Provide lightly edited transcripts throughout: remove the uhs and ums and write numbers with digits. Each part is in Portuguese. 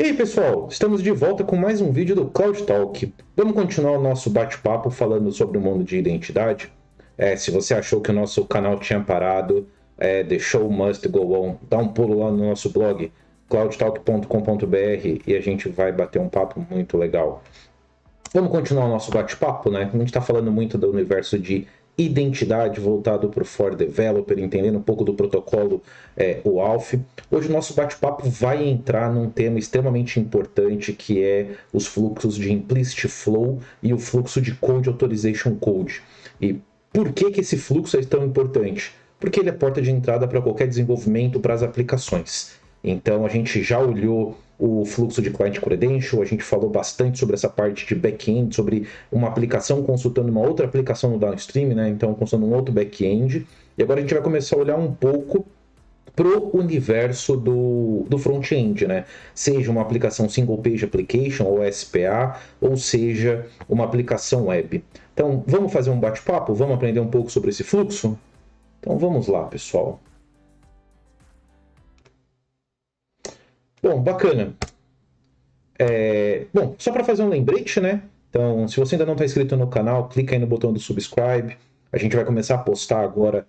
E aí, pessoal, estamos de volta com mais um vídeo do Cloud Talk. Vamos continuar o nosso bate-papo falando sobre o mundo de identidade. Se você achou que o nosso canal tinha parado, The Show Must Go On, dá um pulo lá no nosso blog, cloudtalk.com.br, e a gente vai bater um papo muito legal. Vamos continuar o nosso bate-papo, né? A gente está falando muito do universo de identidade voltado para o For Developer, entendendo um pouco do protocolo OAuth. Hoje o nosso bate-papo vai entrar num tema extremamente importante, que é os fluxos de Implicit Flow e o fluxo de Code Authorization Code. E por que esse fluxo é tão importante? Porque ele é porta de entrada para qualquer desenvolvimento para as aplicações. Então a gente já olhou o fluxo de Client Credential, a gente falou bastante sobre essa parte de back-end, sobre uma aplicação consultando uma outra aplicação no downstream, né? Então consultando um outro back-end. E agora a gente vai começar a olhar um pouco para o universo do front-end, né? Seja uma aplicação Single Page Application, ou SPA, ou seja uma aplicação web. Então vamos fazer um bate-papo? Vamos aprender um pouco sobre esse fluxo? Então vamos lá, pessoal. Bom, bacana. Bom, só para fazer um lembrete, né? Então, se você ainda não está inscrito no canal, clica aí no botão do subscribe. A gente vai começar a postar agora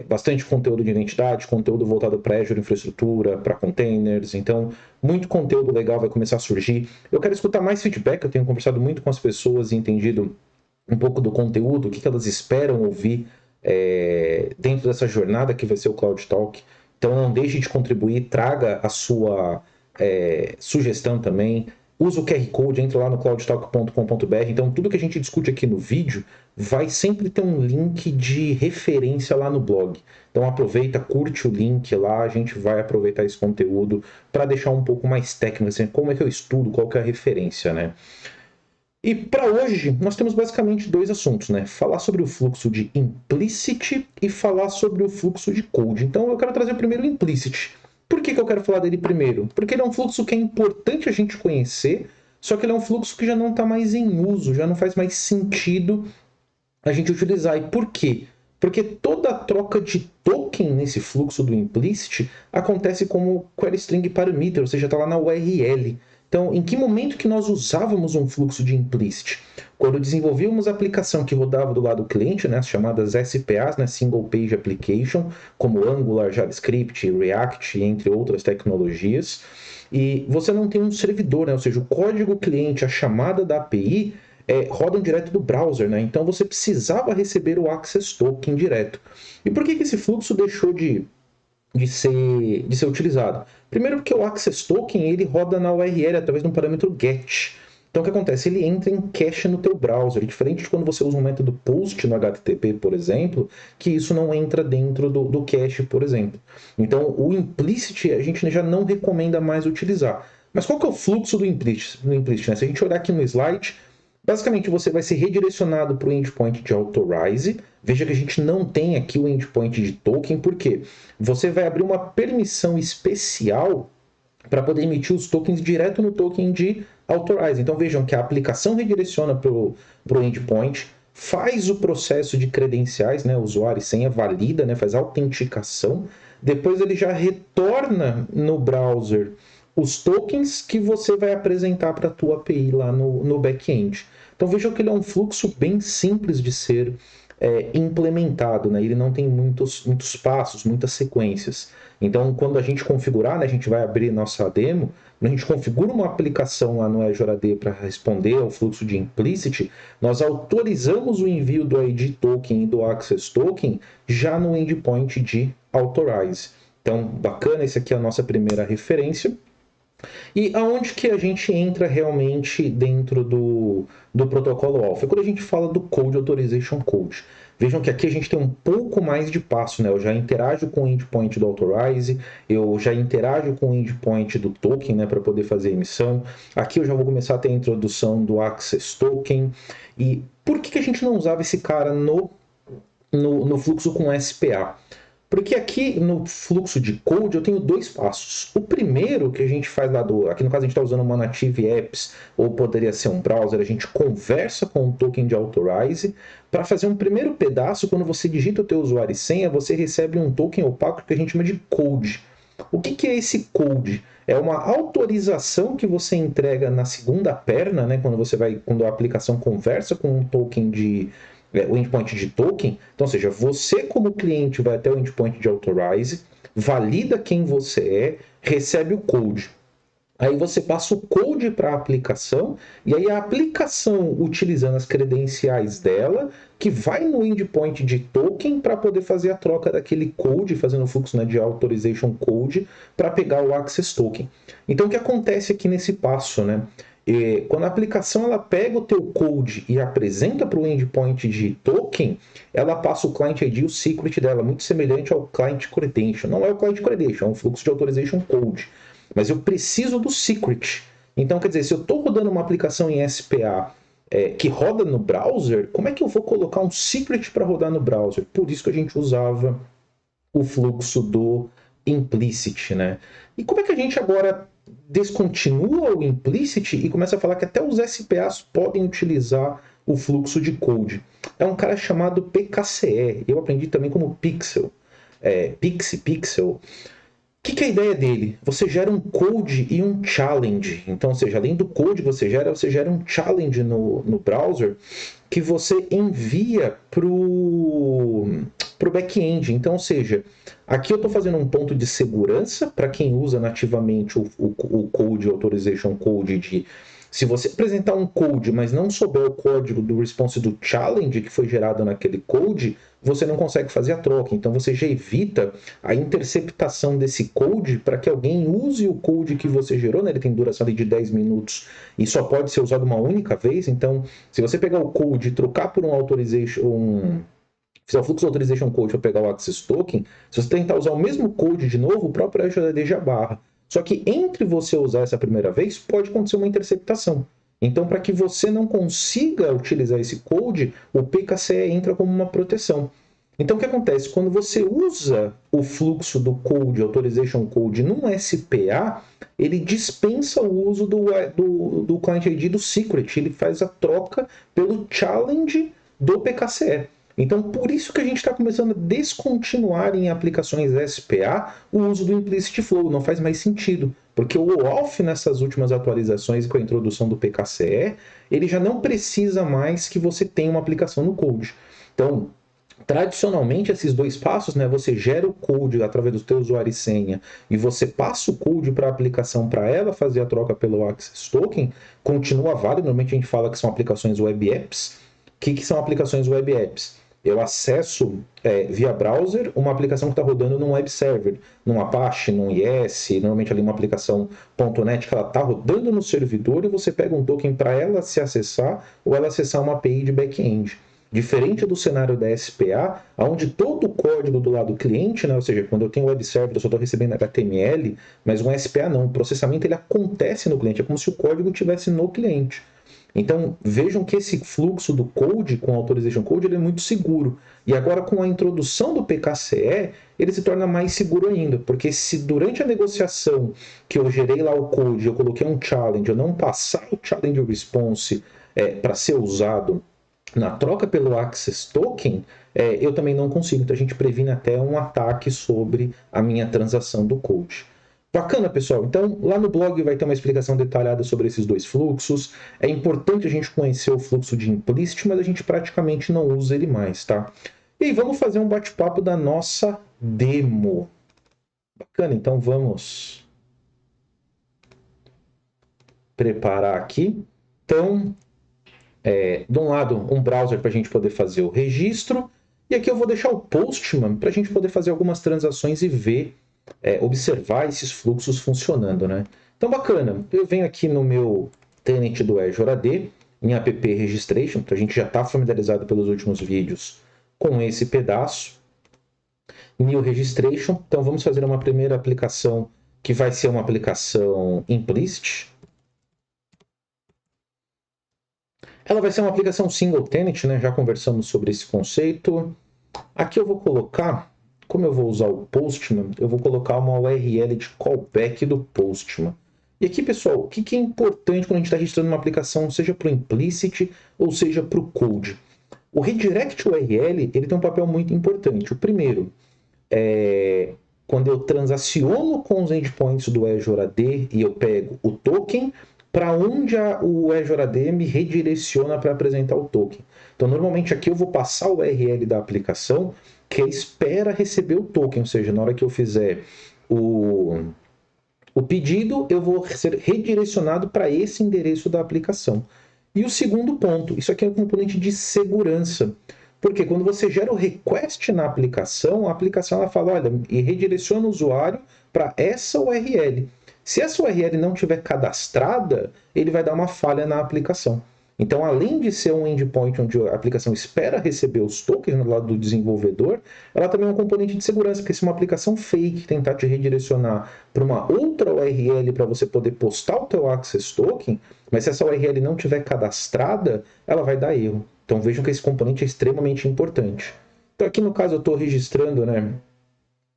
bastante conteúdo de identidade, conteúdo voltado para Azure Infraestrutura, para containers. Então, muito conteúdo legal vai começar a surgir. Eu quero escutar mais feedback, eu tenho conversado muito com as pessoas e entendido um pouco do conteúdo, o que elas esperam ouvir dentro dessa jornada que vai ser o Cloud Talk. Então, não deixe de contribuir, traga a sua sugestão também. Usa o QR Code, entra lá no cloudtalk.com.br. Então, tudo que a gente discute aqui no vídeo vai sempre ter um link de referência lá no blog. Então, aproveita, curte o link lá, a gente vai aproveitar esse conteúdo para deixar um pouco mais técnico, assim, como é que eu estudo, qual que é a referência, né? E para hoje, nós temos basicamente dois assuntos, né? Falar sobre o fluxo de implicit e falar sobre o fluxo de code. Então, eu quero trazer primeiro o implicit. Por que eu quero falar dele primeiro? Porque ele é um fluxo que é importante a gente conhecer, só que ele é um fluxo que já não está mais em uso, já não faz mais sentido a gente utilizar. E por quê? Porque toda a troca de token nesse fluxo do implicit acontece como query string parameter, ou seja, está lá na URL. Então, em que momento que nós usávamos um fluxo de implicit? Quando desenvolvíamos a aplicação que rodava do lado do cliente, né, as chamadas SPAs, né, Single Page Application, como Angular, JavaScript, React, entre outras tecnologias, e você não tem um servidor, né, ou seja, o código cliente, a chamada da API, rodam direto do browser, né? Então você precisava receber o Access Token direto. E por que esse fluxo deixou de ser utilizado? Primeiro porque o Access Token ele roda na URL através de um parâmetro GET. Então o que acontece? Ele entra em cache no teu browser, diferente de quando você usa um método POST no HTTP, por exemplo, que isso não entra dentro do cache, por exemplo. Então o implicit a gente já não recomenda mais utilizar. Mas qual que é o fluxo do implicit, né? Se a gente olhar aqui no slide, basicamente, você vai ser redirecionado para o endpoint de Authorize. Veja que a gente não tem aqui o endpoint de token, porque você vai abrir uma permissão especial para poder emitir os tokens direto no token de Authorize. Então vejam que a aplicação redireciona para o endpoint, faz o processo de credenciais, né, usuário e senha, valida, né, faz a autenticação, depois ele já retorna no browser os tokens que você vai apresentar para a tua API lá no back-end. Então vejam que ele é um fluxo bem simples de ser implementado, né? Ele não tem muitos passos, muitas sequências. Então, quando a gente configurar, né, a gente vai abrir nossa demo, quando a gente configura uma aplicação lá no Azure AD para responder ao fluxo de implicit, nós autorizamos o envio do ID token e do access token já no endpoint de Authorize. Então, bacana, essa aqui é a nossa primeira referência. E aonde que a gente entra realmente dentro do protocolo OAuth? É quando a gente fala do Code Authorization Code. Vejam que aqui a gente tem um pouco mais de passo, né? Eu já interajo com o endpoint do Authorize, eu já interajo com o endpoint do token, né, para poder fazer a emissão. Aqui eu já vou começar a ter a introdução do Access Token. E por que a gente não usava esse cara no fluxo com SPA? Porque aqui no fluxo de code eu tenho dois passos. O primeiro que a gente faz lá aqui no caso a gente está usando uma Native Apps, ou poderia ser um browser, a gente conversa com o token de Authorize para fazer um primeiro pedaço. Quando você digita o teu usuário e senha, você recebe um token opaco que a gente chama de code. O que é esse code? É uma autorização que você entrega na segunda perna, né, quando a aplicação conversa com um token o endpoint de token. Então, ou seja, você como cliente vai até o endpoint de authorize, valida quem você é, recebe o code. Aí você passa o code para a aplicação, e aí a aplicação, utilizando as credenciais dela, que vai no endpoint de token para poder fazer a troca daquele code, fazendo o fluxo, né, de authorization code, para pegar o access token. Então, o que acontece aqui nesse passo, né? Quando a aplicação ela pega o teu code e apresenta para o endpoint de token, ela passa o client ID, o secret dela, muito semelhante ao client credential. Não é o client credential, é um fluxo de authorization code. Mas eu preciso do secret. Então, quer dizer, se eu estou rodando uma aplicação em SPA que roda no browser, como é que eu vou colocar um secret para rodar no browser? Por isso que a gente usava o fluxo do implicit, né? E como é que a gente agora descontinua o implicit e começa a falar que até os SPAs podem utilizar o fluxo de code? É um cara chamado PKCE. Eu aprendi também como Pixel. Pixel. O que é a ideia dele? Você gera um code e um challenge. Então, ou seja, além do code que você gera um challenge no browser que você envia para o back-end. Então, ou seja, aqui eu estou fazendo um ponto de segurança para quem usa nativamente o code, authorization code de... Se você apresentar um code, mas não souber o código do response do challenge que foi gerado naquele code, você não consegue fazer a troca. Então você já evita a interceptação desse code para que alguém use o code que você gerou, né? Ele tem duração de 10 minutos e só pode ser usado uma única vez. Então, se você pegar o code e trocar por um authorization, fizer o fluxo authorization code para pegar o access token, se você tentar usar o mesmo code de novo, o próprio Azure já barra. Só que entre você usar essa primeira vez, pode acontecer uma interceptação. Então, para que você não consiga utilizar esse code, o PKCE entra como uma proteção. Então, o que acontece? Quando você usa o fluxo do code, authorization code, num SPA, ele dispensa o uso do client ID do secret. Ele faz a troca pelo challenge do PKCE. Então, por isso que a gente está começando a descontinuar em aplicações SPA o uso do implicit flow. Não faz mais sentido, porque o OAuth nessas últimas atualizações com a introdução do PKCE, ele já não precisa mais que você tenha uma aplicação no code. Então, tradicionalmente, esses dois passos, né, você gera o code através do teu usuário e senha e você passa o code para a aplicação para ela fazer a troca pelo Access Token, continua válido. Normalmente a gente fala que são aplicações web apps. O que são aplicações web apps? Eu acesso via browser uma aplicação que está rodando num web server, num Apache, num IS, normalmente ali uma aplicação .NET que ela está rodando no servidor e você pega um token para ela se acessar ou ela acessar uma API de back-end. Diferente do cenário da SPA, onde todo o código do lado cliente, né, ou seja, quando eu tenho web server eu só estou recebendo HTML, mas um SPA não, o processamento ele acontece no cliente, é como se o código estivesse no cliente. Então, vejam que esse fluxo do code com Authorization Code ele é muito seguro. E agora, com a introdução do PKCE, ele se torna mais seguro ainda. Porque se durante a negociação que eu gerei lá o code, eu coloquei um challenge, eu não passar o challenge response para ser usado na troca pelo Access Token, eu também não consigo. Então, a gente previne até um ataque sobre a minha transação do code. Bacana, pessoal. Então, lá no blog vai ter uma explicação detalhada sobre esses dois fluxos. É importante a gente conhecer o fluxo de implicit, mas a gente praticamente não usa ele mais, tá? E aí, vamos fazer um bate-papo da nossa demo. Bacana, então vamos preparar aqui. Então, de um lado, um browser para a gente poder fazer o registro. E aqui eu vou deixar o Postman para a gente poder fazer algumas transações e ver observar esses fluxos funcionando, né? Então, bacana. Eu venho aqui no meu tenant do Azure AD, em app registration, que a gente já está familiarizado pelos últimos vídeos com esse pedaço. New registration. Então, vamos fazer uma primeira aplicação que vai ser uma aplicação implicit. Ela vai ser uma aplicação single tenant, né? Já conversamos sobre esse conceito. Aqui eu vou colocar, como eu vou usar o Postman, eu vou colocar uma URL de callback do Postman. E aqui, pessoal, o que é importante quando a gente está registrando uma aplicação, seja para o implicit ou seja para o code? O redirect URL ele tem um papel muito importante. O primeiro, quando eu transaciono com os endpoints do Azure AD e eu pego o token, para onde o Azure AD me redireciona para apresentar o token. Então, normalmente aqui eu vou passar o URL da aplicação que espera receber o token, ou seja, na hora que eu fizer o pedido, eu vou ser redirecionado para esse endereço da aplicação. E o segundo ponto, isso aqui é um componente de segurança. Porque quando você gera o request na aplicação, a aplicação ela fala, olha, e redireciona o usuário para essa URL. Se essa URL não tiver cadastrada, ele vai dar uma falha na aplicação. Então, além de ser um endpoint onde a aplicação espera receber os tokens no lado do desenvolvedor, ela também é um componente de segurança, porque se uma aplicação fake tentar te redirecionar para uma outra URL para você poder postar o teu Access Token, mas se essa URL não tiver cadastrada, ela vai dar erro. Então vejam que esse componente é extremamente importante. Então aqui no caso eu estou registrando, né?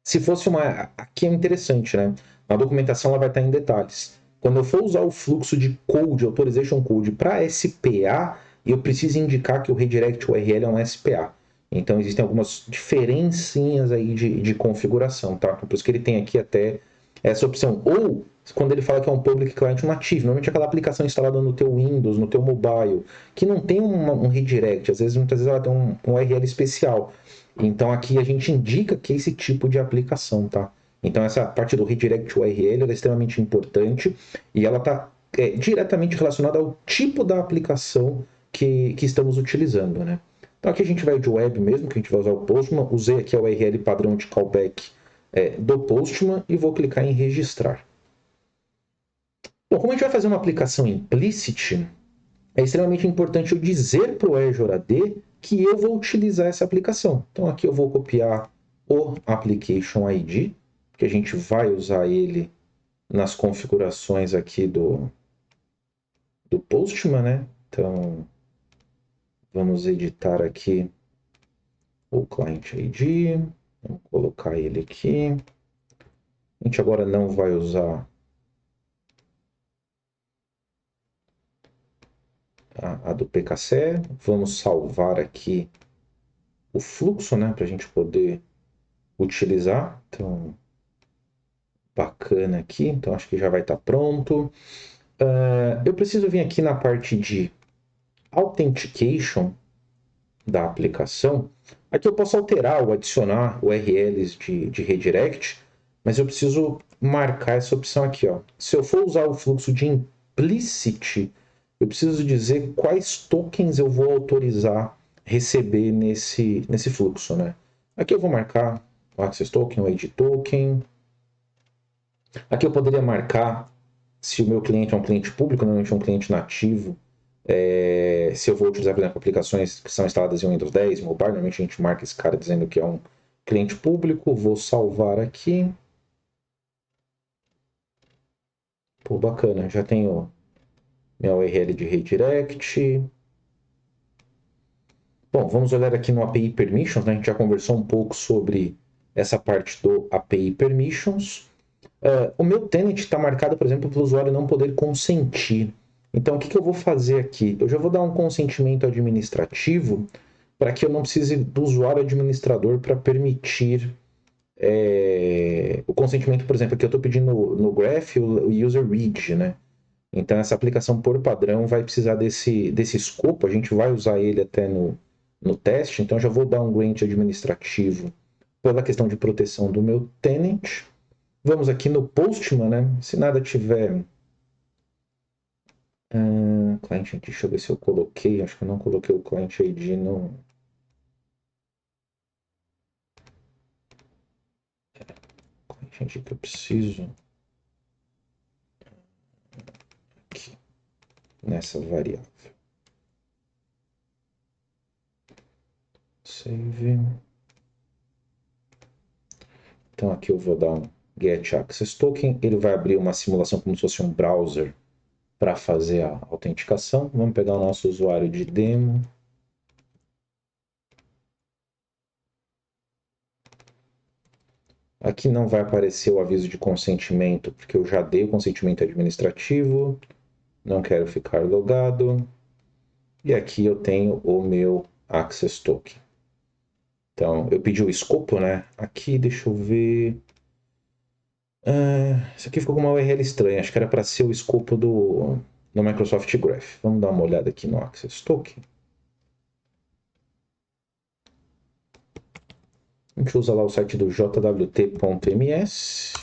Se fosse uma... Aqui é interessante, né? A documentação ela vai estar em detalhes. Quando eu for usar o fluxo de code, Authorization Code, para SPA, eu preciso indicar que o redirect URL é um SPA. Então existem algumas diferencinhas aí de configuração, tá? Por isso que ele tem aqui até essa opção. Ou quando ele fala que é um Public Client Native, normalmente é aquela aplicação instalada no teu Windows, no teu mobile, que não tem um redirect, muitas vezes ela tem um URL especial. Então aqui a gente indica que é esse tipo de aplicação, tá? Então essa parte do redirect URL é extremamente importante e ela está diretamente relacionada ao tipo da aplicação que estamos utilizando, né? Então aqui a gente vai de web mesmo, que a gente vai usar o Postman. Usei aqui a URL padrão de callback do Postman e vou clicar em registrar. Bom, como a gente vai fazer uma aplicação implicit, é extremamente importante eu dizer para o Azure AD que eu vou utilizar essa aplicação. Então aqui eu vou copiar o Application ID, que a gente vai usar ele nas configurações aqui do Postman, né? Então vamos editar aqui o Client ID, vamos colocar ele aqui. A gente agora não vai usar a do PKCE, vamos salvar aqui o fluxo, né, para a gente poder utilizar. Então, bacana aqui, então acho que já vai estar pronto. Eu preciso vir aqui na parte de Authentication da aplicação. Aqui eu posso alterar ou adicionar URLs de redirect, mas eu preciso marcar essa opção aqui, ó. Se eu for usar o fluxo de implicit, eu preciso dizer quais tokens eu vou autorizar receber nesse fluxo, né? Aqui eu vou marcar o Access Token, o ID Token. Aqui eu poderia marcar se o meu cliente é um cliente público, normalmente é um cliente nativo. Se eu vou utilizar, por exemplo, aplicações que são instaladas em Windows 10, mobile, normalmente a gente marca esse cara dizendo que é um cliente público. Vou salvar aqui. Pô, bacana, já tenho minha URL de redirect. Bom, vamos olhar aqui no API Permissions, né? A gente já conversou um pouco sobre essa parte do API Permissions. O meu tenant está marcado, por exemplo, para o usuário não poder consentir. Então, o que eu vou fazer aqui? Eu já vou dar um consentimento administrativo para que eu não precise do usuário administrador para permitir o consentimento, por exemplo, aqui eu estou pedindo no Graph o user read, né? Então, essa aplicação por padrão vai precisar desse escopo, a gente vai usar ele até no teste, então já vou dar um grant administrativo pela questão de proteção do meu tenant. Vamos aqui no Postman, né? Se nada tiver... Client ID, deixa eu ver se eu coloquei, acho que eu não coloquei o Client ID no... Client ID que eu preciso... Aqui, nessa variável. Save. Então aqui eu vou dar um Get Access Token, ele vai abrir uma simulação como se fosse um browser para fazer a autenticação. Vamos pegar o nosso usuário de demo. Aqui não vai aparecer o aviso de consentimento, porque eu já dei o consentimento administrativo. Não quero ficar logado. E aqui eu tenho o meu Access Token. Então, eu pedi o escopo, né? Aqui, deixa eu ver... Isso aqui ficou com uma URL estranha. Acho que era para ser o escopo do Microsoft Graph. Vamos dar uma olhada aqui no Access Token. A gente usa lá o site do jwt.ms,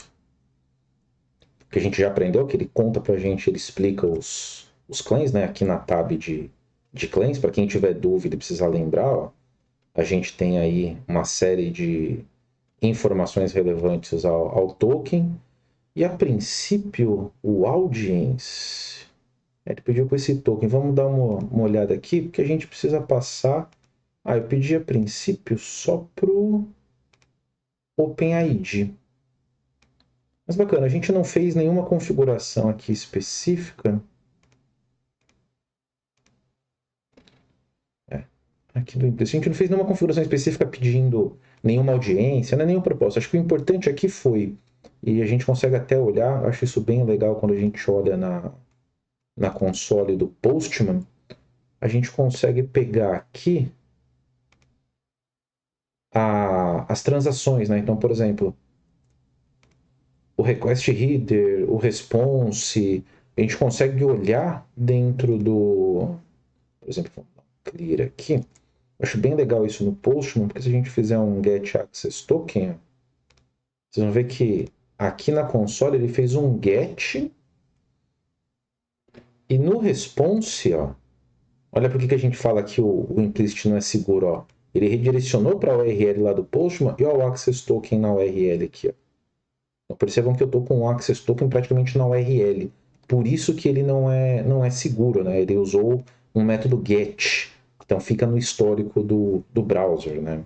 que a gente já aprendeu, que ele conta pra gente, ele explica os claims, né? Aqui na tab de claims, para quem tiver dúvida e precisar lembrar, ó, a gente tem aí uma série de informações relevantes ao token. E a princípio, o audience, ele pediu com esse token. Vamos dar uma olhada aqui, porque a gente precisa passar. Eu pedi a princípio só pro OpenID. Mas bacana, a gente não fez nenhuma configuração aqui específica. Aqui do implicit, a gente não fez nenhuma configuração específica pedindo nenhuma audiência, né, nenhum propósito. Acho que o importante aqui foi, e a gente consegue até olhar, acho isso bem legal quando a gente olha na console do Postman, a gente consegue pegar aqui as transações, né? Então, por exemplo, o request header, o response, a gente consegue olhar dentro do, por exemplo, vamos dar um clear aqui. Acho bem legal isso no Postman, porque se a gente fizer um get access token, vocês vão ver que aqui na console ele fez um get e no response, ó, olha por que a gente fala que o implicit não é seguro, ó. Ele redirecionou para a URL lá do Postman e ó, o access token na URL aqui, ó. Então, percebam que eu estou com o access token praticamente na URL. Por isso que ele não é seguro, né? Ele usou um método get. Então fica no histórico do browser, né?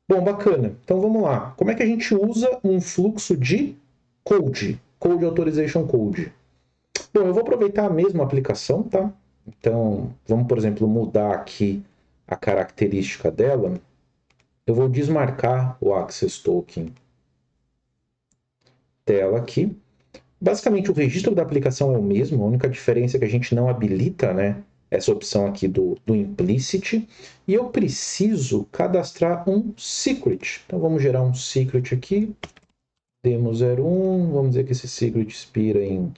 Bom, bacana. Então vamos lá. Como é que a gente usa um fluxo de code? Code Authorization Code. Bom, eu vou aproveitar a mesma aplicação, tá? Então, vamos, por exemplo, mudar aqui a característica dela. Eu vou desmarcar o Access Token dela aqui. Basicamente, o registro da aplicação é o mesmo, a única diferença é que a gente não habilita, né, essa opção aqui do implicit, e eu preciso cadastrar um secret. Então, vamos gerar um secret aqui, demo01, vamos dizer que esse secret expira em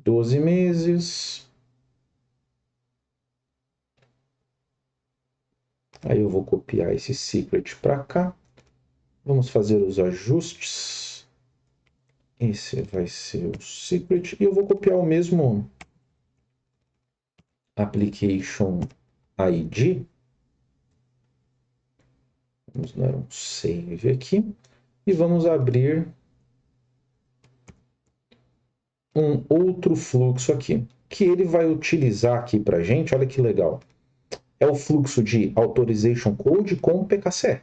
12 meses. Aí eu vou copiar esse secret para cá. Vamos fazer os ajustes. Esse vai ser o secret. E eu vou copiar o mesmo application ID. Vamos dar um save aqui. E vamos abrir um outro fluxo aqui, que ele vai utilizar aqui para a gente. Olha que legal. É o fluxo de Authorization Code com PKCE.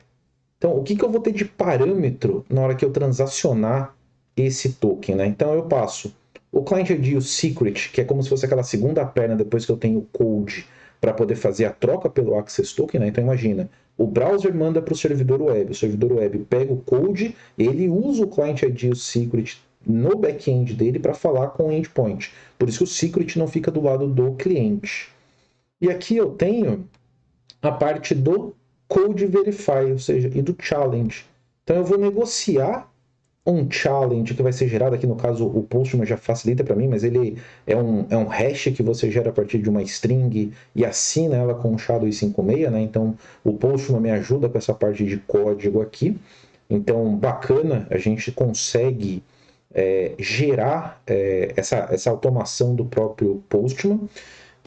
Então, o que eu vou ter de parâmetro na hora que eu transacionar esse token, né? Então, eu passo o client ID, o secret, que é como se fosse aquela segunda perna depois que eu tenho o code para poder fazer a troca pelo access token, né? Então, imagina, o browser manda para o servidor web pega o code, ele usa o client ID e o secret no back-end dele para falar com o endpoint. Por isso que o secret não fica do lado do cliente. E aqui eu tenho a parte do code verify, ou seja, e do challenge. Então eu vou negociar um challenge que vai ser gerado, aqui no caso o Postman já facilita para mim, mas ele é um hash que você gera a partir de uma string e assina ela com um SHA-256, né? Então o Postman me ajuda com essa parte de código aqui. Então bacana, a gente consegue gerar essa automação do próprio Postman.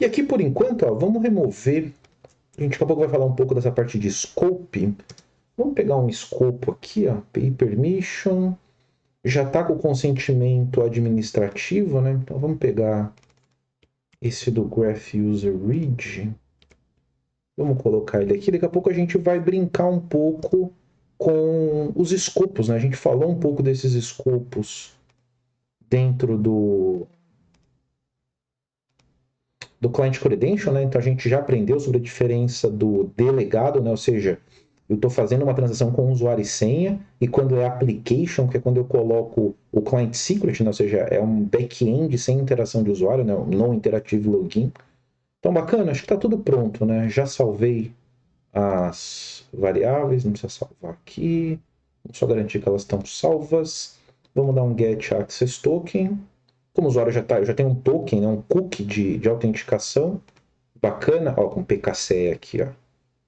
E aqui por enquanto, ó, vamos remover. A gente daqui a pouco vai falar um pouco dessa parte de scope. Vamos pegar um escopo aqui, ó, pay permission. Já está com o consentimento administrativo, né? Então vamos pegar esse do Graph User Read. Vamos colocar ele aqui. Daqui a pouco a gente vai brincar um pouco com os escopos, né? A gente falou um pouco desses escopos dentro do Client Credential, né? Então a gente já aprendeu sobre a diferença do delegado, né? Ou seja, eu estou fazendo uma transação com usuário e senha, e quando é application, que é quando eu coloco o client secret, né? Ou seja, é um back-end sem interação de usuário, né? Um não interactive login. Então, bacana, acho que está tudo pronto, né? Já salvei as variáveis, não precisa salvar aqui. Vamos só garantir que elas estão salvas. Vamos dar um get access token. Como o usuário eu já tenho um token, né, um cookie de autenticação. Bacana, ó, com PKCE aqui, ó.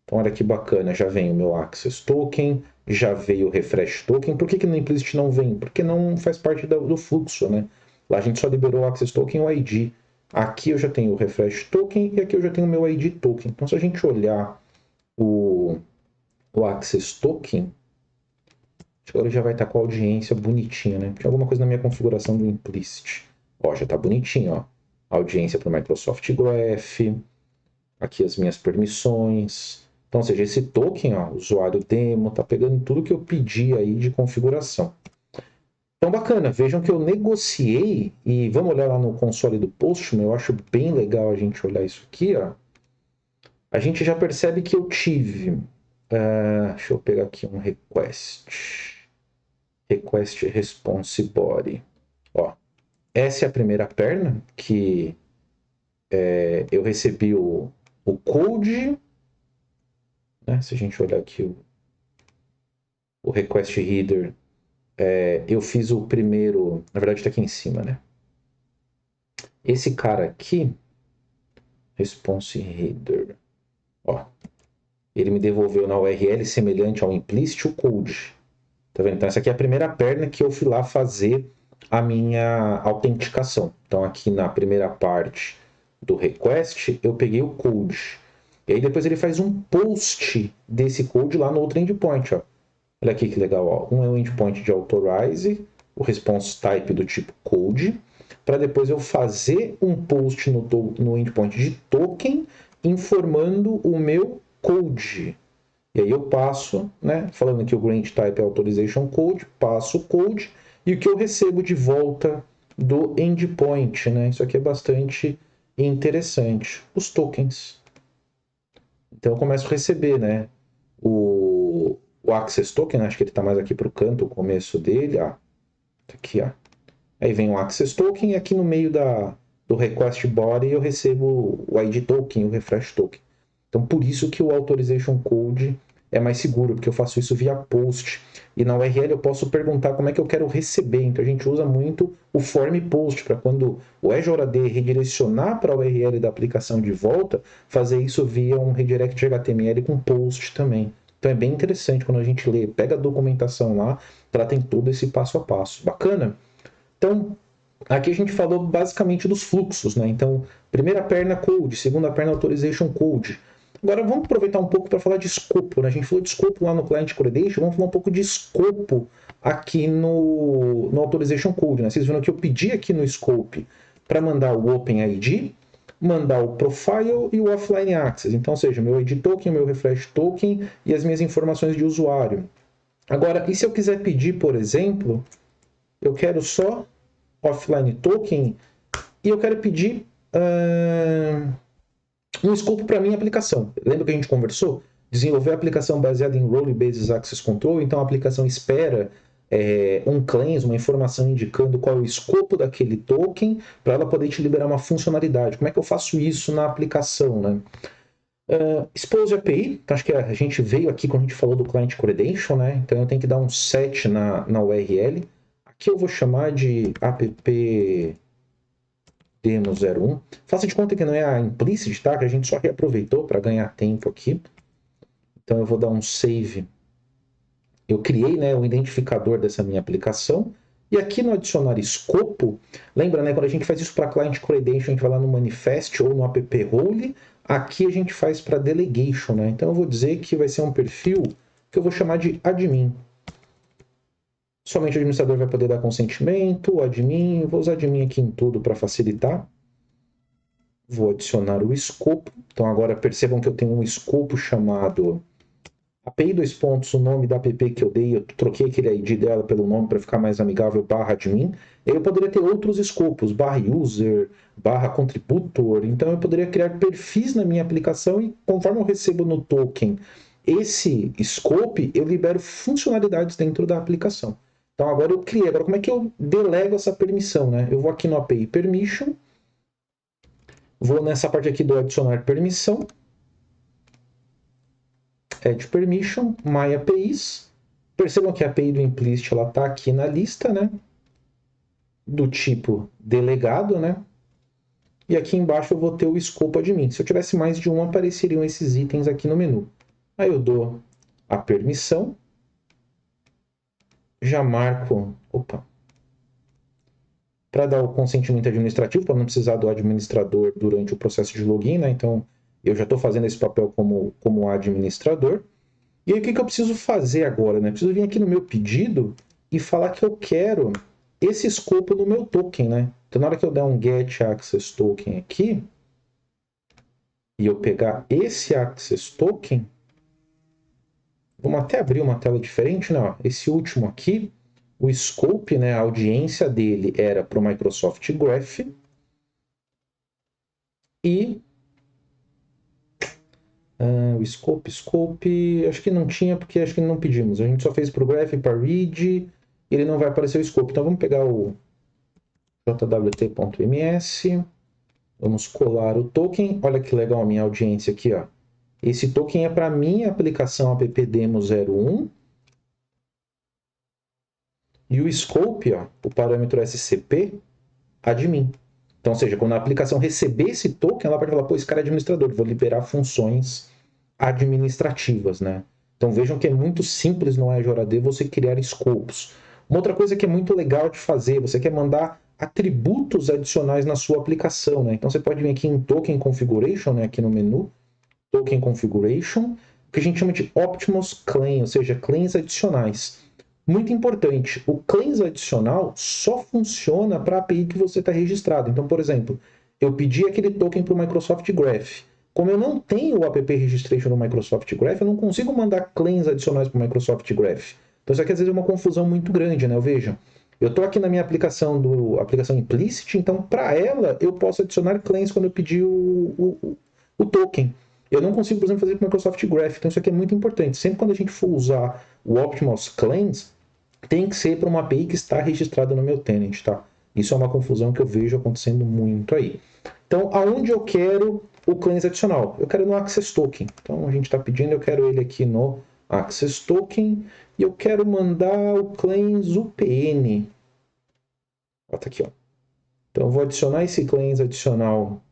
Então, olha que bacana, já vem o meu access token, já veio o refresh token. Por que no implicit não vem? Porque não faz parte do fluxo, né? Lá a gente só liberou o access token e o ID. Aqui eu já tenho o refresh token e aqui eu já tenho o meu ID token. Então, se a gente olhar o access token, agora já vai estar com a audiência bonitinha, né? Tem alguma coisa na minha configuração do implicit. Ó, já está bonitinho, ó. Audiência para o Microsoft Graph. Aqui as minhas permissões. Então, ou seja, esse token, ó, usuário demo, tá pegando tudo que eu pedi aí de configuração. Então, bacana. Vejam que eu negociei e vamos olhar lá no console do Postman. Eu acho bem legal a gente olhar isso aqui, ó. A gente já percebe que eu tive... deixa eu pegar aqui um request. Request response body. Ó, essa é a primeira perna que eu recebi o code, né? Se a gente olhar aqui o request header, eu fiz o primeiro, na verdade está aqui em cima, né? Esse cara aqui, response header, ó, ele me devolveu na URL semelhante ao implicit o code. Tá vendo? Então essa aqui é a primeira perna que eu fui lá fazer a minha autenticação. Então aqui na primeira parte do request, eu peguei o code. E aí depois ele faz um post desse code lá no outro endpoint, ó. Olha aqui que legal, ó. Um é o endpoint de authorize, o response type do tipo code, para depois eu fazer um post no endpoint de token informando o meu code. E aí eu passo, né, falando que o grant type é authorization code, passo o code e o que eu recebo de volta do endpoint, né? Isso aqui é bastante interessante. Os tokens. Então eu começo a receber, né, o access token, acho que ele está mais aqui para o canto, o começo dele, ó. Aqui, ó. Aí vem o access token e aqui no meio do request body eu recebo o ID token, o refresh token. Então por isso que o authorization code é mais seguro, porque eu faço isso via post. E na URL eu posso perguntar como é que eu quero receber. Então a gente usa muito o form post para quando o Azure AD redirecionar para a URL da aplicação de volta, fazer isso via um redirect HTML com post também. Então é bem interessante quando a gente lê, pega a documentação lá, ela tem todo esse passo a passo. Bacana? Então, aqui a gente falou basicamente dos fluxos, né? Então, primeira perna code, segunda perna authorization code. Agora vamos aproveitar um pouco para falar de escopo, né? A gente falou de escopo lá no Client Credential, vamos falar um pouco de escopo aqui no Authorization Code, né? Vocês viram que eu pedi aqui no Scope para mandar o OpenID, mandar o Profile e o Offline Access. Então, ou seja, meu ID Token, meu Refresh Token e as minhas informações de usuário. Agora, e se eu quiser pedir, por exemplo, eu quero só Offline Token e eu quero pedir um escopo para minha aplicação. Lembra que a gente conversou? Desenvolver a aplicação baseada em Role-Based Access Control, então a aplicação espera um claims, uma informação indicando qual é o escopo daquele token para ela poder te liberar uma funcionalidade. Como é que eu faço isso na aplicação, né? Expose API, então acho que a gente veio aqui quando a gente falou do Client Credential, né? Então eu tenho que dar um set na URL. Aqui eu vou chamar de app demo01. Faça de conta que não é a implicit, tá? Que a gente só reaproveitou para ganhar tempo aqui. Então eu vou dar um save. Eu criei, né, o identificador dessa minha aplicação. E aqui no adicionar escopo, lembra, né, quando a gente faz isso para Client Credential, a gente vai lá no Manifest ou no app role. Aqui a gente faz para Delegation, né? Então eu vou dizer que vai ser um perfil que eu vou chamar de admin. Somente o administrador vai poder dar consentimento, o admin, vou usar admin aqui em tudo para facilitar. Vou adicionar o escopo. Então agora percebam que eu tenho um escopo chamado API dois pontos, o nome da app que eu dei, eu troquei aquele ID dela pelo nome para ficar mais amigável, barra admin. Eu poderia ter outros escopos, barra user, barra contributor. Então eu poderia criar perfis na minha aplicação e conforme eu recebo no token esse scope, eu libero funcionalidades dentro da aplicação. Então agora eu criei. Agora como é que eu delego essa permissão, né? Eu vou aqui no API Permission, vou nessa parte aqui do adicionar permissão, Add Permission, My APIs. Percebam que a API do implicit está aqui na lista, né? do tipo delegado, né? E aqui embaixo eu vou ter o escopo admin. Se eu tivesse mais de um, apareceriam esses itens aqui no menu. Aí eu dou a permissão, já marco, para dar o consentimento administrativo, para não precisar do administrador durante o processo de login, né? Então eu já estou fazendo esse papel como administrador. E aí o que eu preciso fazer agora, né? Preciso vir aqui no meu pedido e falar que eu quero esse escopo no meu token, né? Então na hora que eu der um get access token aqui, e eu pegar esse access token, vamos até abrir uma tela diferente, né? Esse último aqui, o scope, né, a audiência dele era para o Microsoft Graph e o scope, acho que não tinha porque acho que não pedimos. A gente só fez para o Graph, para read, ele não vai aparecer o scope. Então vamos pegar o jwt.ms, vamos colar o token. Olha que legal a minha audiência aqui, ó. Esse token é para minha aplicação appdemo01 e o scope, ó, o parâmetro SCP, admin. Então, ou seja, quando a aplicação receber esse token, ela pode falar, pô, esse cara é administrador, vou liberar funções administrativas, né? Então vejam que é muito simples no Azure AD você criar escopos. Uma outra coisa que é muito legal de fazer, você quer mandar atributos adicionais na sua aplicação, né? Então você pode vir aqui em Token Configuration, né? Aqui no menu, Token Configuration, que a gente chama de Optimus Claim, ou seja, claims adicionais. Muito importante, o claims adicional só funciona para a API que você está registrado. Então, por exemplo, eu pedi aquele token para o Microsoft Graph. Como eu não tenho o app registration no Microsoft Graph, eu não consigo mandar claims adicionais para o Microsoft Graph. Então, isso aqui às vezes é uma confusão muito grande, né? Veja, eu estou aqui na minha aplicação implicit, então para ela eu posso adicionar claims quando eu pedir o token. Eu não consigo, por exemplo, fazer com o Microsoft Graph. Então, isso aqui é muito importante. Sempre quando a gente for usar o Optimus Claims, tem que ser para uma API que está registrada no meu tenant, tá? Isso é uma confusão que eu vejo acontecendo muito aí. Então, aonde eu quero o claims adicional? Eu quero no Access Token. Então, a gente está pedindo, eu quero ele aqui no Access Token e eu quero mandar o claims UPN. Ó, tá aqui, ó. Então, eu vou adicionar esse claims adicional.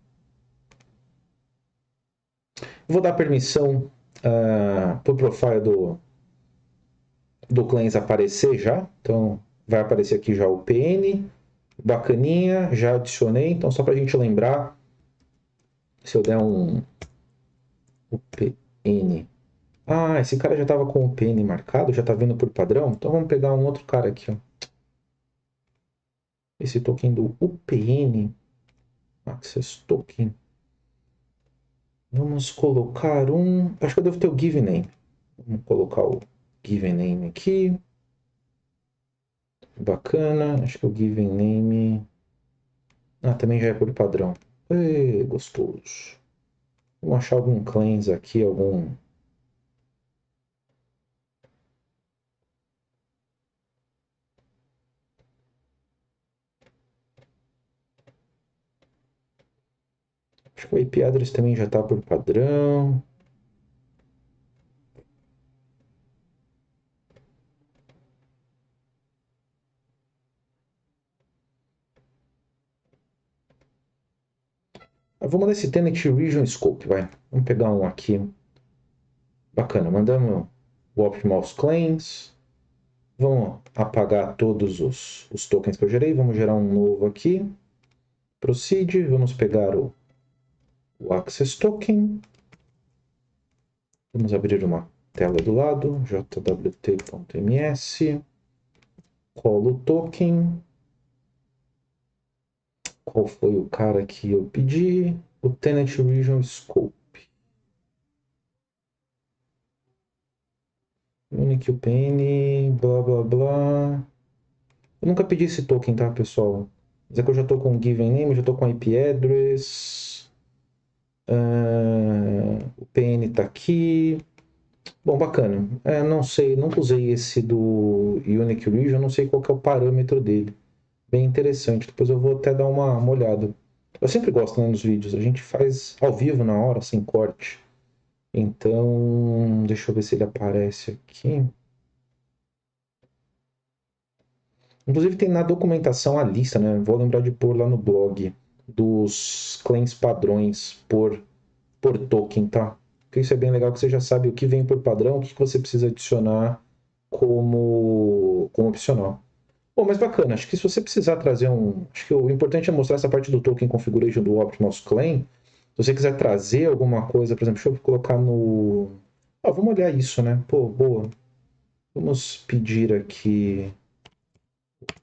Vou dar permissão para o profile do claims aparecer já. Então, vai aparecer aqui já o PN. Bacaninha, já adicionei. Então, só para a gente lembrar, se eu der um UPN. Ah, esse cara já estava com o PN marcado, já está vindo por padrão. Então, vamos pegar um outro cara aqui, ó. Esse token do UPN, Access Token. Vamos colocar um. Acho que eu devo ter o Give Name. Vamos colocar o Give Name aqui. Bacana. Acho que o Give Name. Ah, também já é por padrão. Gostoso. Vamos achar algum claims aqui, algum. Acho que o IP address também já está por padrão. Vou mandar esse Tenant Region Scope, vai. Vamos pegar um aqui. Bacana, mandamos o Optimus Claims. Vamos apagar todos os tokens que eu gerei. Vamos gerar um novo aqui. Proceed. Vamos pegar o Access Token. Vamos abrir uma tela do lado. jwt.ms. Colo o token. Qual foi o cara que eu pedi? O Tenant Region Scope. Unique UPN, blá blá blá. Eu nunca pedi esse token, tá, pessoal? Mas é que eu já tô com o given name, já tô com IP address. O PN tá aqui. Bom, bacana. Não sei, nunca usei esse do Unique Region, não sei qual que é o parâmetro dele. Bem interessante, depois eu vou até dar uma olhada. Eu sempre gosto, né, nos vídeos, a gente faz ao vivo na hora, sem corte. Então, deixa eu ver se ele aparece aqui. Inclusive tem na documentação a lista, né? Vou lembrar de pôr lá no blog dos claims padrões por token, tá? Porque isso é bem legal que você já sabe o que vem por padrão, o que você precisa adicionar como opcional. Bom, mas bacana, acho que se você precisar trazer um. Acho que o importante é mostrar essa parte do token configuration do Optimus Claim. Se você quiser trazer alguma coisa, por exemplo, deixa eu colocar no. Ah, vamos olhar isso, né? Pô, boa. Vamos pedir aqui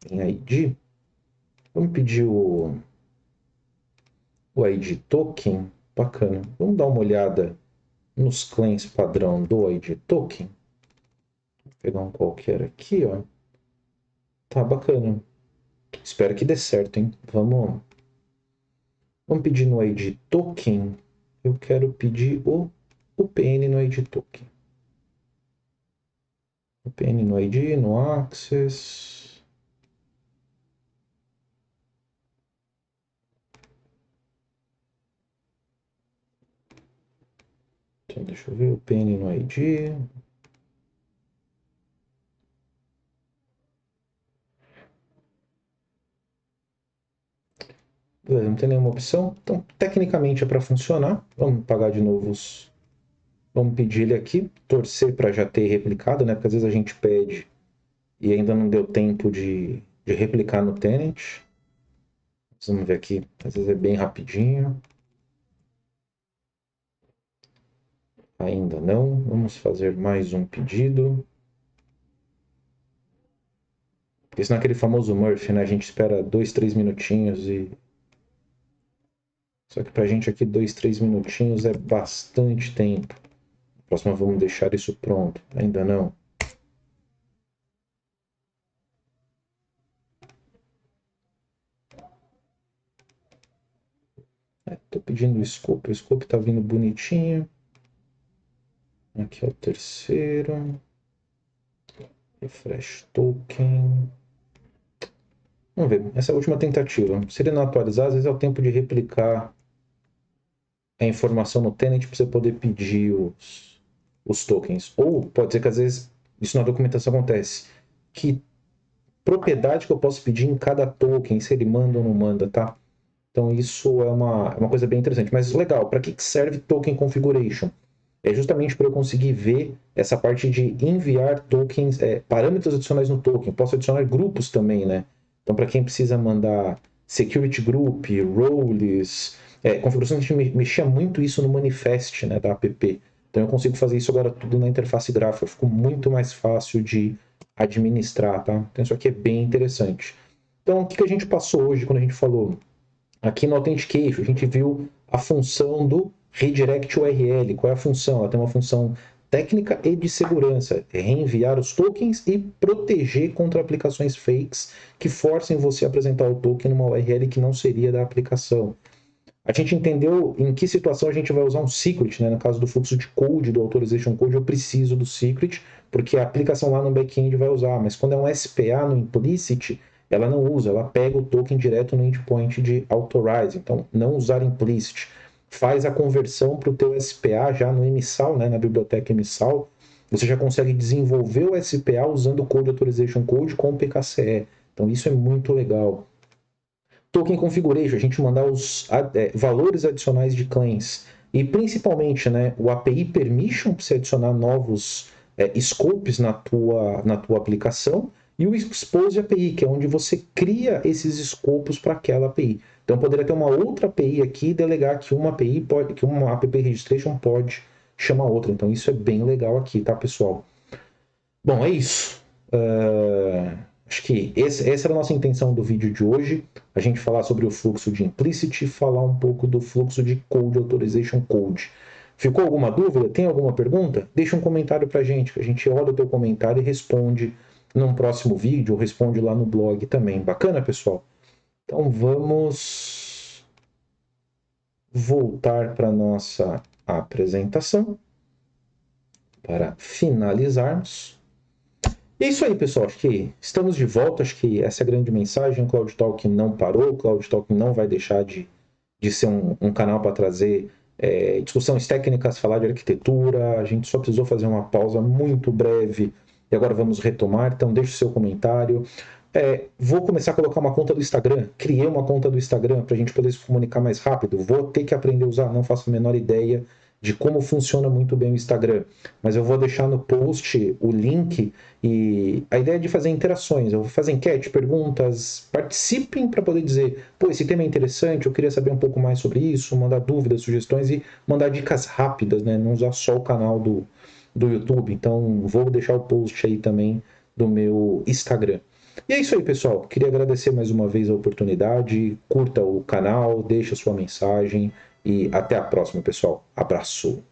em ID. Vamos pedir o ID token. Bacana. Vamos dar uma olhada nos claims padrão do ID token. Vou pegar um qualquer aqui, ó. Tá bacana. Espero que dê certo, hein? Vamos pedir no ID token. Eu quero pedir o PN no ID token. O PN no ID, no access. Então, deixa eu ver o PN no ID. Beleza, não tem nenhuma opção. Então, tecnicamente é para funcionar. Vamos pagar de novo os. Vamos pedir ele aqui, torcer para já ter replicado, né? Porque às vezes a gente pede e ainda não deu tempo de replicar no tenant. Vamos ver aqui, às vezes é bem rapidinho. Ainda não. Vamos fazer mais um pedido. Isso naquele famoso Murphy, né? A gente espera 2, 3 minutinhos e. Só que pra gente aqui 2, 3 minutinhos é bastante tempo. Próxima vamos deixar isso pronto. Ainda não. Tô pedindo o scope tá vindo bonitinho. Aqui é o terceiro. Refresh token. Vamos ver, essa é a última tentativa. Se ele não atualizar, às vezes é o tempo de replicar a informação no tenant para você poder pedir os tokens. Ou pode ser que às vezes isso na documentação acontece. Que propriedade que eu posso pedir em cada token, se ele manda ou não manda, tá? Então isso é uma coisa bem interessante. Mas legal, para que serve token configuration? É justamente para eu conseguir ver essa parte de enviar tokens, parâmetros adicionais no token. Posso adicionar grupos também, né? Então, para quem precisa mandar security group, roles, configuração, a gente mexia muito isso no manifest, né, da app. Então, eu consigo fazer isso agora tudo na interface gráfica. Ficou muito mais fácil de administrar, tá? Então, isso aqui é bem interessante. Então, o que a gente passou hoje quando a gente falou aqui no Authentication? A gente viu a função do redirect URL. Qual é a função? Ela tem uma função técnica e de segurança, é reenviar os tokens e proteger contra aplicações fakes que forcem você a apresentar o token numa URL que não seria da aplicação. A gente entendeu em que situação a gente vai usar um secret, né? No caso do fluxo de code, do authorization code, eu preciso do secret, porque a aplicação lá no back-end vai usar, mas quando é um SPA no implicit, ela não usa, ela pega o token direto no endpoint de authorize, então não usar implicit. Faz a conversão para o teu SPA já no emissal, né? Na biblioteca emissal, você já consegue desenvolver o SPA usando o Code Authorization Code com o PKCE. Então isso é muito legal. Token configuration, a gente mandar os valores adicionais de claims. E principalmente, né, o API permission para você adicionar novos scopes na tua aplicação. E o expose API, que é onde você cria esses escopos para aquela API. Então poderia ter uma outra API aqui e delegar que uma API pode, que uma app registration pode chamar outra. Então isso é bem legal aqui, tá, pessoal? Bom, é isso. Acho que essa era a nossa intenção do vídeo de hoje. A gente falar sobre o fluxo de implicit e falar um pouco do fluxo de Code Authorization Code. Ficou alguma dúvida? Tem alguma pergunta? Deixa um comentário pra gente, que a gente olha o teu comentário e responde num próximo vídeo, ou responde lá no blog também. Bacana, pessoal? Então vamos voltar para nossa apresentação para finalizarmos. E é isso aí, pessoal. Acho que estamos de volta. Acho que essa é a grande mensagem. O Cloud Talk não parou. O Cloud Talk não vai deixar de ser um canal para trazer discussões técnicas, falar de arquitetura. A gente só precisou fazer uma pausa muito breve e agora vamos retomar. Então, deixe o seu comentário. Vou começar a colocar uma conta do Instagram. Criei uma conta do Instagram para a gente poder se comunicar mais rápido. Vou ter que aprender a usar, não faço a menor ideia de como funciona muito bem o Instagram. Mas eu vou deixar no post o link e a ideia é de fazer interações. Eu vou fazer enquete, perguntas, participem para poder dizer, pô, esse tema é interessante, eu queria saber um pouco mais sobre isso, mandar dúvidas, sugestões e mandar dicas rápidas, né? Não usar só o canal do YouTube. Então, vou deixar o post aí também do meu Instagram. E é isso aí, pessoal. Queria agradecer mais uma vez a oportunidade. Curta o canal, deixa sua mensagem e até a próxima, pessoal. Abraço.